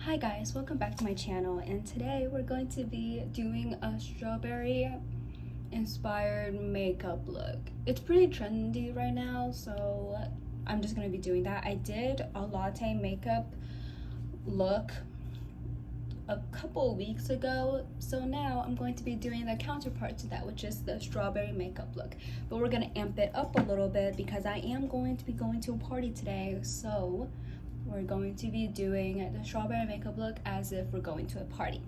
Hi guys, welcome back to my channel, and today we're going to be doing a strawberry inspired makeup look. It's pretty trendy right now, so I'm just going to be doing that. I did a latte makeup look a couple weeks ago, so now I'm going to be doing the counterpart to that, which is the strawberry makeup look. But we're going to amp it up a little bit because I am going to be going to a party today, so we're going to be doing the strawberry makeup look as if we're going to a party.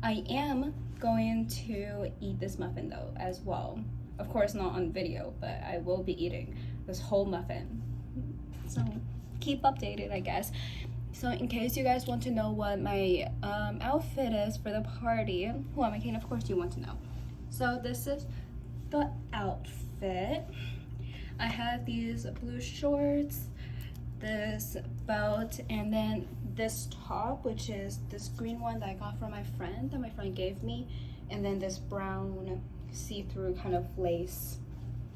I am going to eat this muffin though as well. Of course not on video, but I will be eating this whole muffin. So keep updated, I guess. So in case you guys want to know what my outfit is for the party, who am I kidding? Of course you want to know. So this is the outfit. I have these blue shorts, this belt, and then this top, which is this green one that I got from my friend, that my friend gave me, and then this brown see-through kind of lace,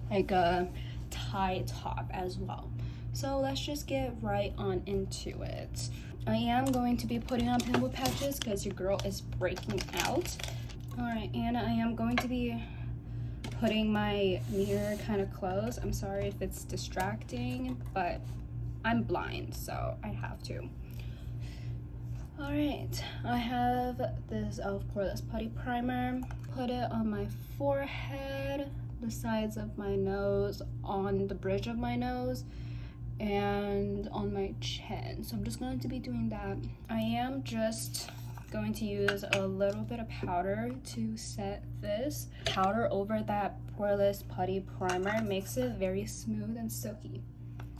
like a tie top as well. So let's just get right on into it. I am going to be putting on pimple patches because your girl is breaking out. All right, and I am going to be putting my mirror kind of close. I'm sorry if it's distracting, but I'm blind, so I have to. All right, I have this e.l.f. poreless putty primer. Put it on my forehead, the sides of my nose, on the bridge of my nose, and on my chin. So I'm just going to be doing that. I am just going to use a little bit of powder to set this. Powder over that poreless putty primer makes it very smooth and silky,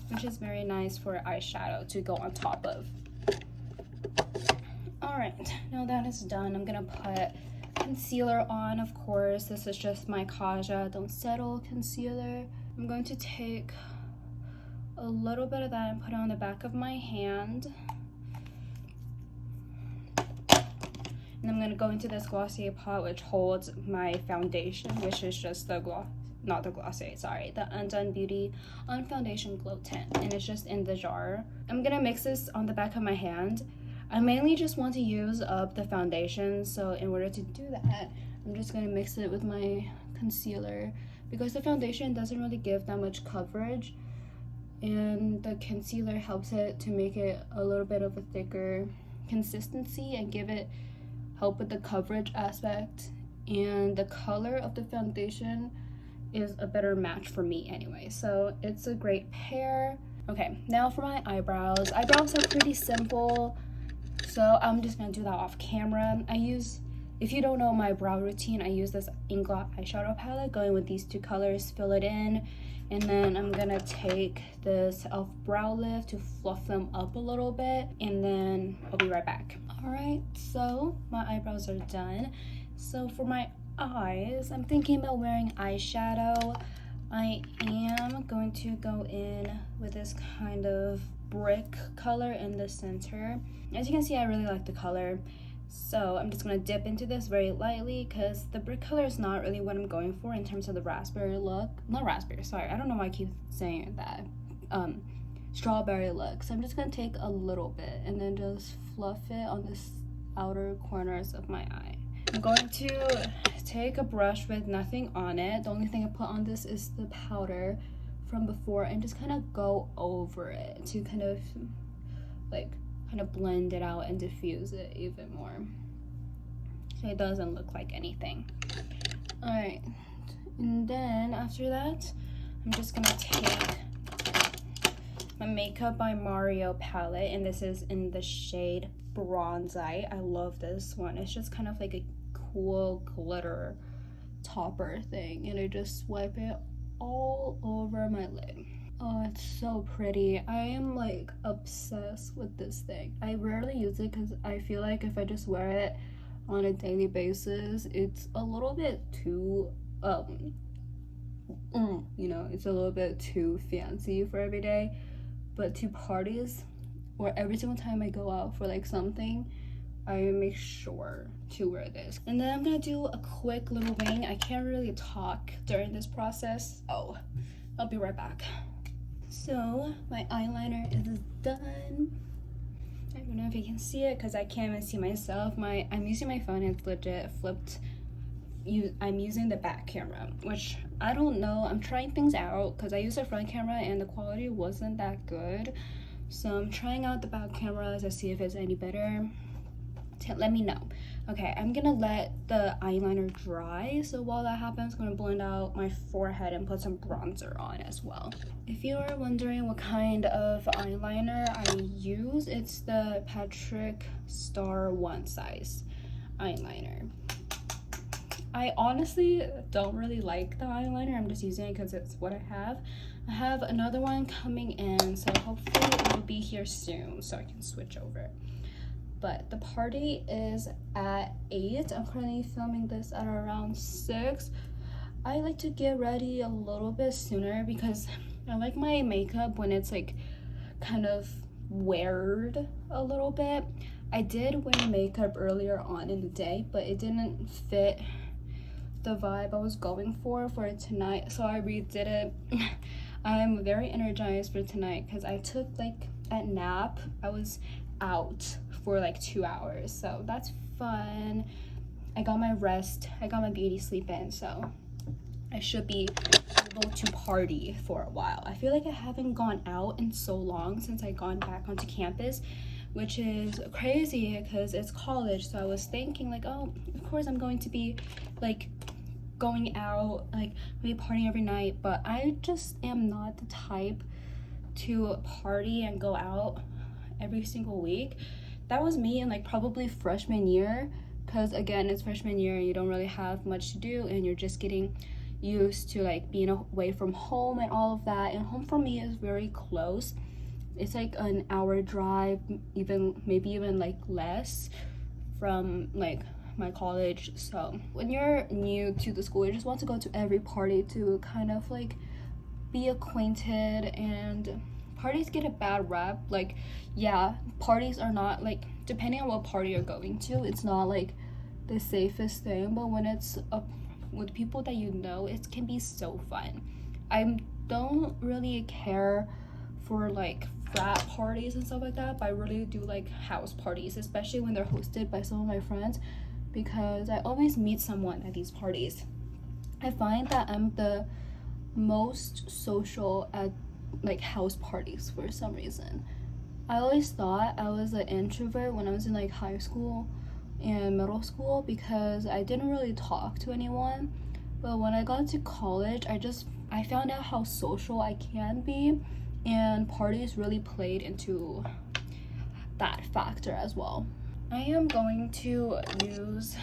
which is very nice for eyeshadow to go on top of. All right, now that is done, I'm gonna put concealer on. Of course, this is just my Kaja Don't Settle concealer. I'm going to take a little bit of that and put it on the back of my hand. And I'm gonna go into this Glossier pot, which holds my foundation, which is just the not the Glossier, sorry, the Undone Unfoundation Glow Tint, and it's just in the jar. I'm gonna mix this on the back of my hand. I mainly just want to use up the foundation, so in order to do that, I'm just gonna mix it with my concealer because the foundation doesn't really give that much coverage, and the concealer helps it to make it a little bit of a thicker consistency and help with the coverage aspect, and the color of the foundation is a better match for me anyway, so it's a great pair. Okay, now for my eyebrows. Eyebrows are pretty simple, so I'm just gonna do that off camera. If you don't know my brow routine, I use this Inglot eyeshadow palette, going with these two colors, fill it in, and then I'm gonna take this e.l.f. brow lift to fluff them up a little bit, and then I'll be right back. All right, so my eyebrows are done. So for my eyes, I'm thinking about wearing eyeshadow. I am going to go in with this kind of brick color in the center. As you can see, I really like the color, so I'm just going to dip into this very lightly because the brick color is not really what I'm going for in terms of the raspberry look. Not raspberry, sorry, I don't know why I keep saying that. Strawberry look. So I'm just going to take a little bit and then just fluff it on the outer corners of my eye. I'm going to take a brush with nothing on it. The only thing I put on this is the powder from before, and just kind of go over it to kind of blend it out and diffuse it even more, so it doesn't look like anything. All right, and then after that, I'm just gonna take my Makeup by Mario palette, and this is in the shade Bronzite. I love this one. It's just kind of like a cool glitter topper thing, and I just swipe it all over my lid. Oh, it's so pretty. I am like obsessed with this thing. I rarely use it because I feel like if I just wear it on a daily basis, it's a little bit too it's a little bit too fancy for every day. But to parties, or every single time I go out for like something, I make sure to wear this. And then I'm gonna do a quick little wing. I can't really talk during this process. Oh, I'll be right back. So my eyeliner is done. I don't know if you can see it because I can't even see myself. I'm using my phone, it's legit flipped. I'm using the back camera, which I don't know. I'm trying things out because I used the front camera and the quality wasn't that good. So I'm trying out the back camera to see if it's any better. Let me know. Okay, I'm gonna let the eyeliner dry. So while that happens, I'm gonna blend out my forehead and put some bronzer on as well. If you are wondering what kind of eyeliner I use, it's the Patrick Star One Size eyeliner. I honestly don't really like the eyeliner. I'm just using it because it's what I have. I have another one coming in, so hopefully it will be here soon so I can switch over. But the party is at 8. I'm currently filming this at around 6. I like to get ready a little bit sooner because I like my makeup when it's like kind of weared a little bit. I did wear makeup earlier on in the day, but it didn't fit the vibe I was going for tonight, so I redid it. I'm very energized for tonight because I took like a nap. I was out for like 2 hours, so that's fun. I got my rest, I got my beauty sleep in, so I should be able to party for a while. I feel like I haven't gone out in so long since I gone back onto campus, which is crazy because it's college. So I was thinking like, oh, of course I'm going to be like going out, like maybe partying every night, but I just am not the type to party and go out every single week. That was me in like probably freshman year, because again, it's freshman year and you don't really have much to do and you're just getting used to like being away from home and all of that. And home for me is very close. It's like an hour drive, maybe even like less from like my college. So when you're new to the school, you just want to go to every party to kind of like be acquainted, and parties get a bad rap. Like, yeah, parties are not like, depending on what party you're going to, it's not like the safest thing, but when it's with people that you know, it can be so fun. I don't really care for like frat parties and stuff like that, but I really do like house parties, especially when they're hosted by some of my friends, because I always meet someone at these parties. I find that I'm the most social at like house parties for some reason. I always thought I was an introvert when I was in like high school and middle school because I didn't really talk to anyone, but when I got to college, I found out how social I can be, and parties really played into that factor as well. I am going to use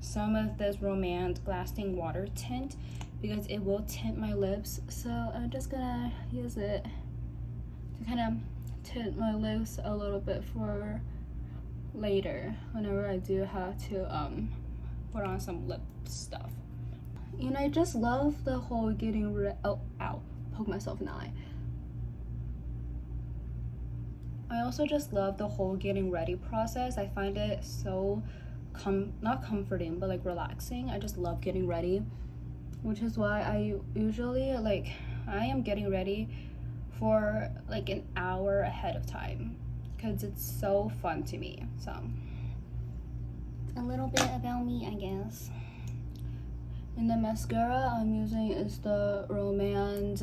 some of this Romance Lasting Water Tint because it will tint my lips, so I'm just gonna use it to kind of tint my lips a little bit for later whenever I do have to put on some lip stuff. And I just love the whole getting rid, oh, ow, poke myself in the eye. I also just love the whole getting ready process. I find it so not comforting, but like relaxing. I just love getting ready, which is why I usually like, I am getting ready for like an hour ahead of time because it's so fun to me. So a little bit about me, I guess. And the mascara I'm using is the Romance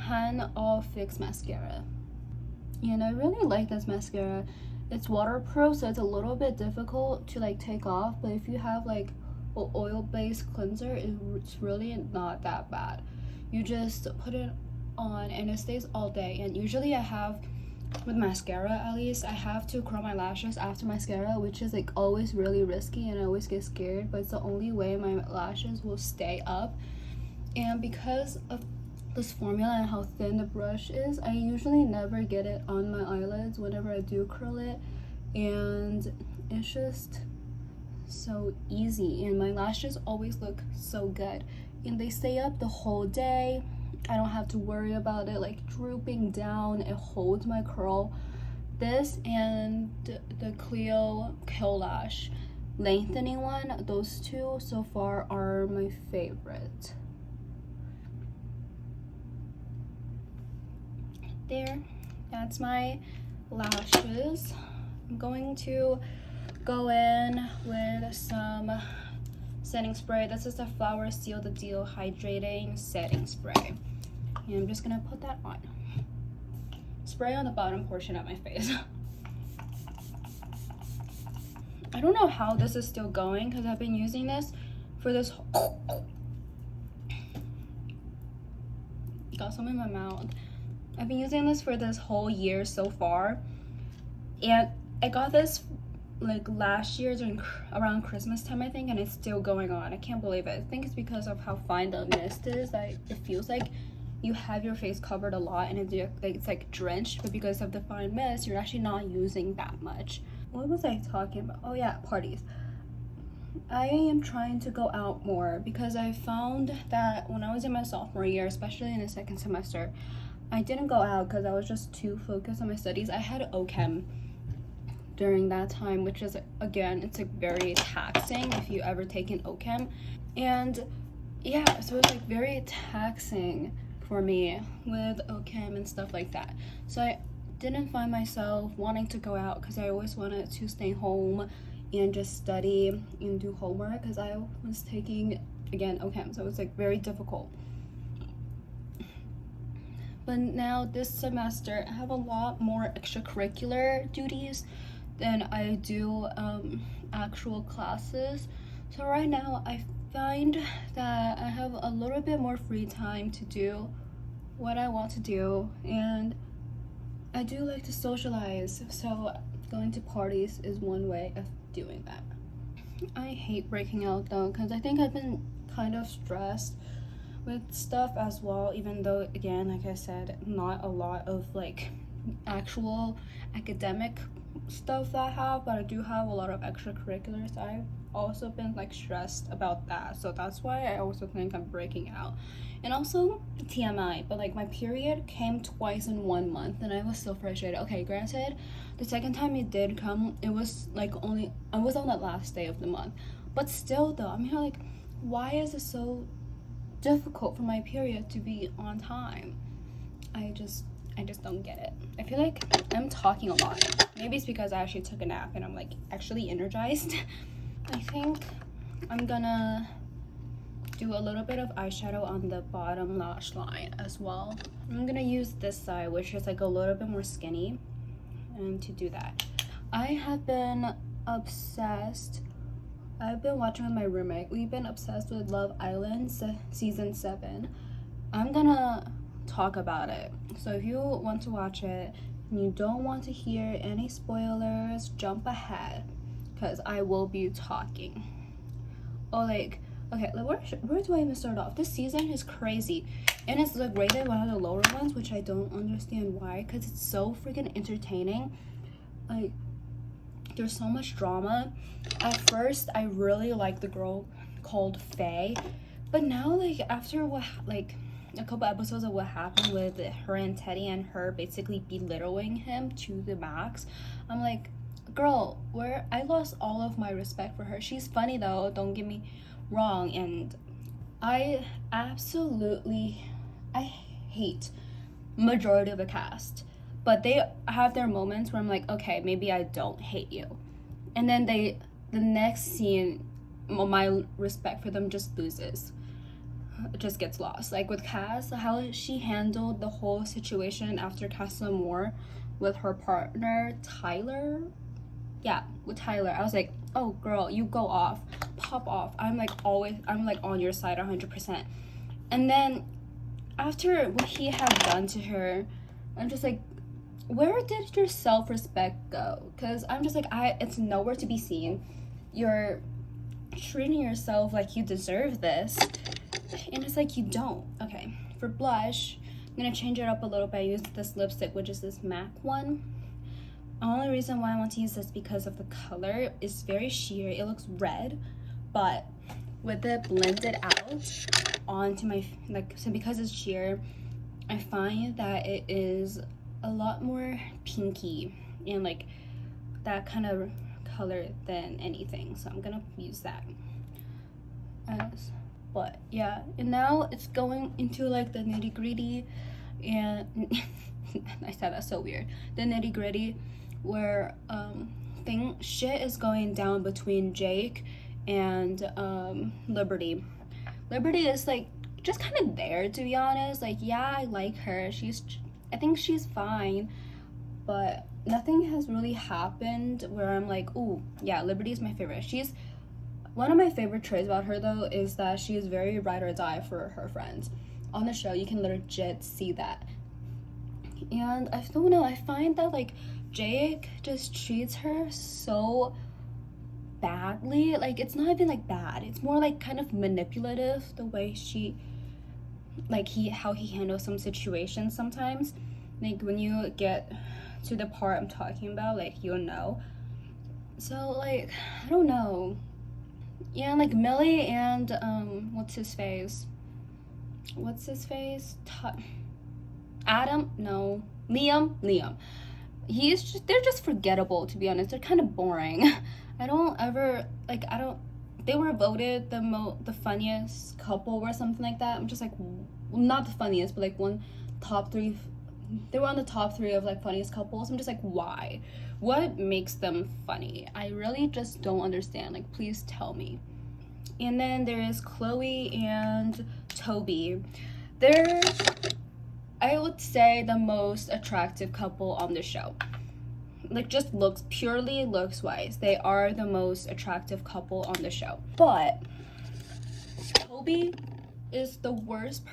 Han All Fix Mascara. And I really like this mascara. It's waterproof, so it's a little bit difficult to like take off, but if you have like an oil-based cleanser, it's really not that bad. You just put it on and it stays all day. And usually I have, with mascara at least, I have to curl my lashes after mascara, which is like always really risky and I always get scared, but it's the only way my lashes will stay up. And because of this formula and how thin the brush is, I usually never get it on my eyelids whenever I do curl it, and it's just so easy, and my lashes always look so good and they stay up the whole day. I don't have to worry about it like drooping down. It holds my curl. This and the Clio Kill Lash lengthening one, those two so far are my favorite. there. That's my lashes. I'm going to go in with some setting spray. This is the Flower Seal the Deal Hydrating Setting Spray. And I'm just gonna put that on. Spray on the bottom portion of my face. I don't know how this is still going because I've been using this for this got some in my mouth. I've been using this for this whole year so far, and I got this like last year during around Christmas time, I think, and it's still going on. I can't believe it. I think it's because of how fine the mist is that it feels like you have your face covered a lot and it's like drenched, but because of the fine mist, you're actually not using that much. What was I talking about? Oh yeah, parties. I am trying to go out more because I found that when I was in my sophomore year, especially in the second semester, I didn't go out because I was just too focused on my studies. I had OChem during that time, which is, again, it's like very taxing if you ever take an OChem. And yeah, so it's like very taxing for me with OChem and stuff like that. So I didn't find myself wanting to go out because I always wanted to stay home and just study and do homework because I was taking, again, OChem, so it was like very difficult. But now this semester I have a lot more extracurricular duties than I do actual classes. So right now I find that I have a little bit more free time to do what I want to do, and I do like to socialize, so going to parties is one way of doing that. I hate breaking out though because I think I've been kind of stressed with stuff as well, even though, again, like I said, not a lot of like actual academic stuff that I have, but I do have a lot of extracurriculars. I've also been like stressed about that, so that's why I also think I'm breaking out. And also TMI, but like my period came twice in 1 month and I was so frustrated. Okay, granted, the second time it did come, it was like only, I was on the last day of the month, but still though, I'm here like, why is it so difficult for my period to be on time? I just don't get it. I feel like I'm talking a lot. Maybe it's because I actually took a nap and I'm like actually energized. I think I'm gonna do a little bit of eyeshadow on the bottom lash line as well. I'm gonna use this side, which is like a little bit more skinny, and to do that. I have been obsessed. I've been watching with my roommate. We've been obsessed with Love Island season 7. I'm gonna talk about it. So if you want to watch it and you don't want to hear any spoilers, jump ahead because I will be talking. Oh, like, okay, where do I even start off? This season is crazy, and it's like rated one of the lower ones, which I don't understand why, because it's so freaking entertaining. Like, there's so much drama. At first, I really liked the girl called Faye, but now, like, after what, like, a couple episodes of what happened with her and Teddy and her basically belittling him to the max, I'm like, girl, I lost all of my respect for her. She's funny though, don't get me wrong, and I hate majority of the cast, but they have their moments where I'm like, okay, maybe I don't hate you, and then the next scene, my respect for them just loses. It just gets lost. Like with Cass, how she handled the whole situation after Casa Moore with her partner Tyler. Yeah, with Tyler, I was like, oh girl, you go off, pop off. I'm like on your side 100%. And then after what he had done to her, I'm just like, where did your self-respect go? Because I'm just like, it's nowhere to be seen. You're treating yourself like you deserve this, and it's like you don't. Okay, for blush, I'm gonna change it up a little bit. I used this lipstick, which is this MAC one. The only reason why I want to use this because of the color. It's very sheer. It looks red, but with it blended out onto my, like, so because it's sheer, I find that it is a lot more pinky and like that kind of color than anything. So I'm gonna use that but yeah, and now it's going into like the nitty-gritty, and I said that's so weird. The nitty gritty, where shit is going down between Jake and Liberty. Liberty is like just kind of there, to be honest. Like, yeah, I like her. I think she's fine, but nothing has really happened where I'm like, ooh, yeah, Liberty is my favorite. One of my favorite traits about her, though, is that she is very ride or die for her friends. On the show, you can legit see that. And I don't know, I find that, like, Jake just treats her so badly. Like, it's not even, like, bad. It's more, like, kind of manipulative, the way how he handles some situations sometimes. Like, when you get to the part I'm talking about, like, you'll know. So, like, I don't know. Yeah, like Millie and what's his face? Adam? No. Liam. They're just forgettable, to be honest. They're kind of boring. They were voted the funniest couple or something like that. I'm just like, not the funniest, but like top three. They were on the top 3 of like funniest couples. I'm just like, why? What makes them funny? I really just don't understand. Like, please tell me. And then there is Chloe and Toby. They're, I would say, the most attractive couple on the show. Like, just purely looks wise, they are the most attractive couple on the show. But Toby is the worst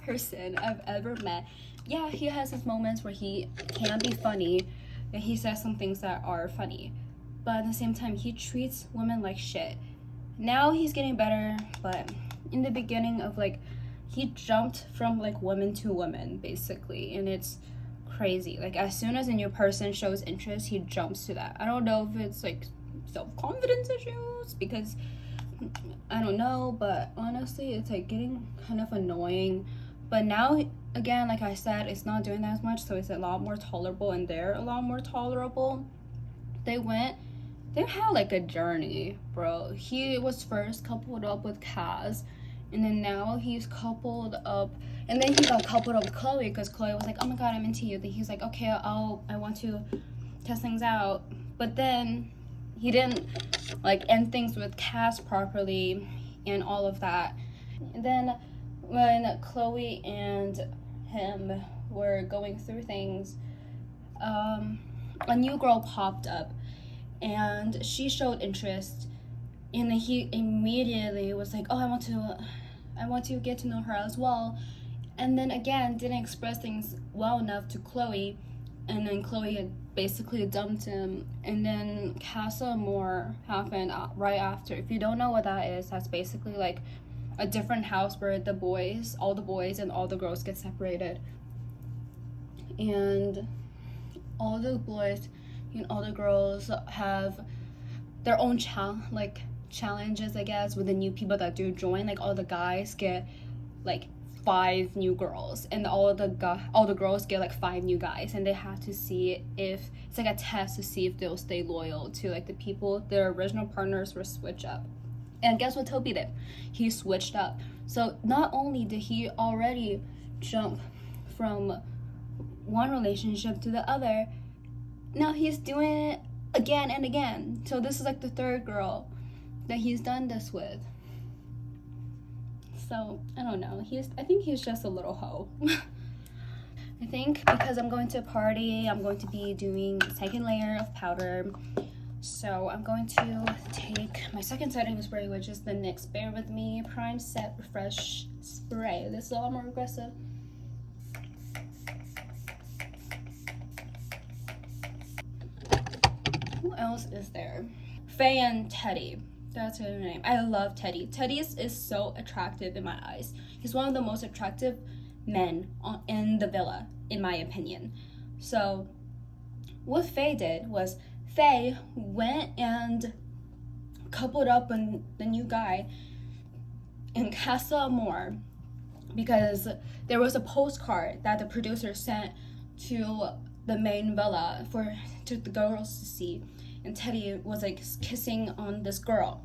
person I've ever met. Yeah, he has his moments where he can be funny and he says some things that are funny, but at the same time he treats women like shit. Now he's getting better, but in the beginning of like, he jumped from like woman to woman basically, and it's crazy. Like, as soon as a new person shows interest, he jumps to that. I don't know if it's like self-confidence issues, because I don't know, but honestly it's like getting kind of annoying. But now, again, like I said, it's not doing that as much, so it's a lot more tolerable, and they're a lot more tolerable. They had like a journey, bro. He was first coupled up with Kaz, and then now he's coupled up, and then he got coupled up with Chloe, because Chloe was like, oh my god, I'm into you. Then he's like, okay, I want to test things out. But then he didn't like end things with Kaz properly and all of that. And then when Chloe and him were going through things, a new girl popped up and she showed interest, and then he immediately was like, oh, I want to get to know her as well. And then again didn't express things well enough to Chloe, and then Chloe had basically dumped him. And then Casa Amor happened right after. If you don't know what that is, that's basically like a different house where all the boys and all the girls get separated, and all the boys and all the girls have their own challenges, I guess, with the new people that do join. Like, all the guys get like 5 new girls, and all the girls get like 5 new guys, and they have to see if it's like a test to see if they'll stay loyal to like the people their original partners were switch up. And guess what Toby did? He switched up. So not only did he already jump from one relationship to the other, now he's doing it again and again. So this is like the 3rd girl that he's done this with. So I don't know. I think he's just a little hoe. I think because I'm going to a party, I'm going to be doing the 2nd layer of powder. So I'm going to take my 2nd setting spray, which is the NYX Bear With Me Prime Set Refresh Spray. This is a lot more aggressive. Who else is there? Faye and Teddy. That's her name. I love Teddy. Teddy is so attractive in my eyes. He's one of the most attractive men in the villa, in my opinion. So what Faye did was, Faye went and coupled up with the new guy in Casa Amor, because there was a postcard that the producer sent to the main villa to the girls to see, and Teddy was like kissing on this girl.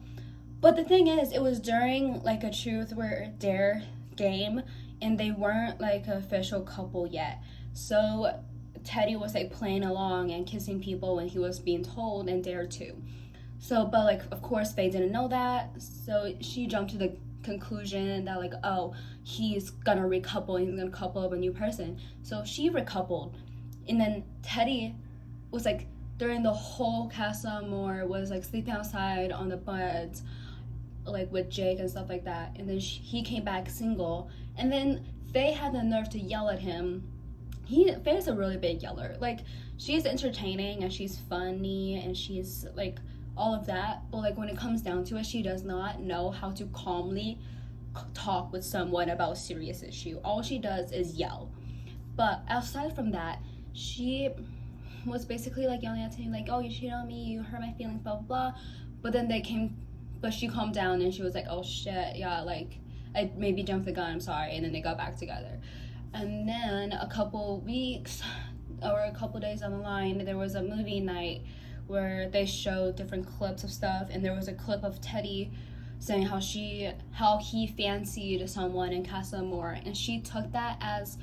But the thing is, it was during like a truth or dare game, and they weren't like an official couple yet. So Teddy was like playing along and kissing people when he was being told and dared to. So, but like, of course, Faye didn't know that. So she jumped to the conclusion that like, oh, he's gonna recouple, he's gonna couple up a new person. So she recoupled. And then Teddy was like, during the whole Casa Amor, was like sleeping outside on the beds, like with Jake and stuff like that. And then he came back single. And then Faye had the nerve to yell at him. Faye's a really big yeller. Like, she's entertaining and she's funny and she's like all of that, but like when it comes down to it, she does not know how to calmly talk with someone about a serious issue. All she does is yell. But aside from that, she was basically like yelling at him like, oh, you cheated on me, you hurt my feelings, blah blah blah. But she calmed down and she was like, oh shit, yeah, like I maybe jumped the gun, I'm sorry. And then they got back together. And then a couple weeks or a couple days down the line, there was a movie night where they showed different clips of stuff, and there was a clip of Teddy saying how he fancied someone in Casa Amor, and she took that as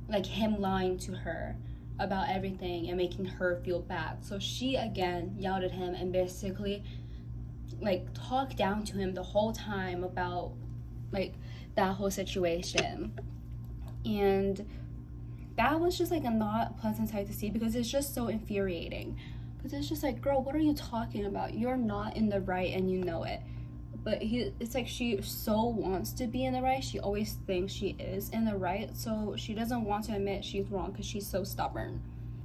like him lying to her about everything and making her feel bad. So she again yelled at him and basically like talked down to him the whole time about like that whole situation. And that was just like a not pleasant sight to see, because it's just so infuriating. Because it's just like, girl, what are you talking about? You're not in the right and you know it. But it's like she so wants to be in the right. She always thinks she is in the right. So she doesn't want to admit she's wrong because she's so stubborn.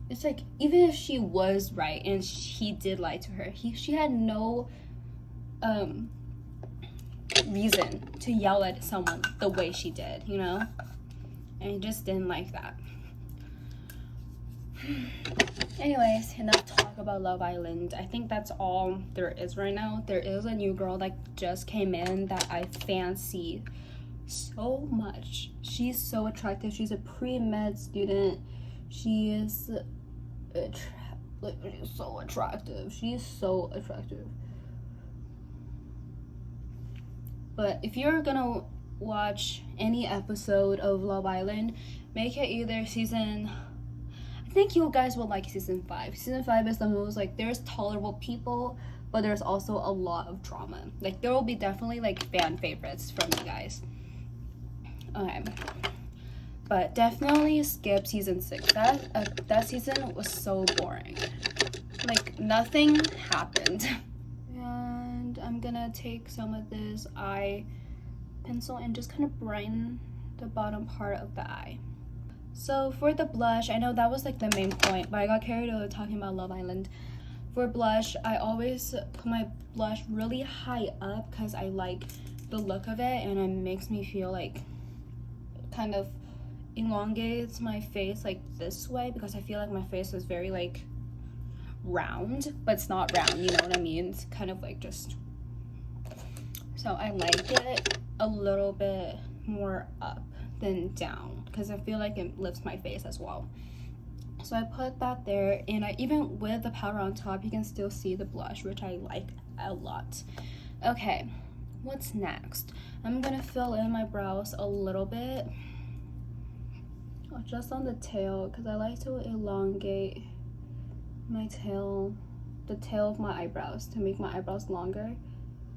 It's like, even if she was right and he did lie to her, she had no reason to yell at someone the way she did, you know? And he just didn't like that. Anyways, enough talk about Love Island. I think that's all there is right now. There is a new girl that just came in that I fancy so much. She's so attractive. She's a pre-med student. She is so attractive. She's so attractive. But if you're gonna watch any episode of Love Island, make it either season... I think you guys will like season 5. Season 5 is the most like, there's tolerable people, but there's also a lot of drama. Like, there will be definitely like fan favorites from you guys. Okay, but definitely skip season 6. That season was so boring. Like, nothing happened. And I'm gonna take some of this eye pencil and just kind of brighten the bottom part of the eye. So for the blush, I know that was like the main point, but I got carried away talking about Love Island. For blush, I always put my blush really high up because I like the look of it, and it makes me feel like kind of elongates my face like this way, because I feel like my face is very like round, but it's not round, you know what I mean? It's kind of like just... So I like it a little bit more up than down, because I feel like it lifts my face as well. So I put that there, and even with the powder on top, you can still see the blush, which I like a lot. Okay, what's next? I'm gonna fill in my brows a little bit, just on the tail, because I like to elongate my tail, the tail of my eyebrows, to make my eyebrows longer.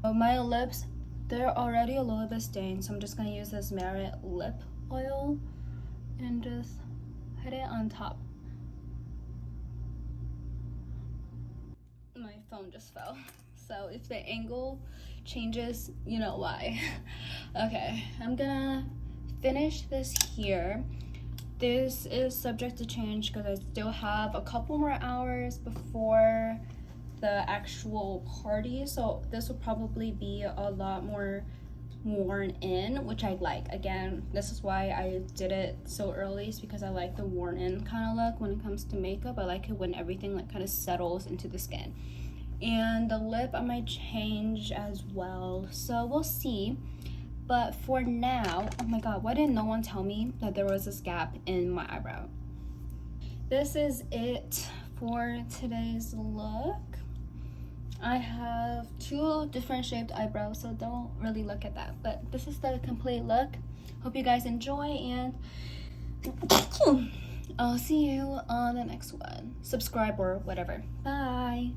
My lips, they're already a little bit stained, so I'm just gonna use this Merit lip oil and just put it on top. My phone just fell, so if the angle changes, you know why. Okay, I'm gonna finish this here. This is subject to change because I still have a couple more hours before the actual party, so this will probably be a lot more worn in, which I like. Again, this is why I did it so early, is because I like the worn in kind of look when it comes to makeup. I like it when everything like kind of settles into the skin. And the lip I might change as well, so we'll see. But for now, oh my god, why didn't no one tell me that there was this gap in my eyebrow? This is it for today's look. I have 2 different shaped eyebrows, so don't really look at that. But this is the complete look. Hope you guys enjoy, and I'll see you on the next one. Subscribe or whatever. Bye.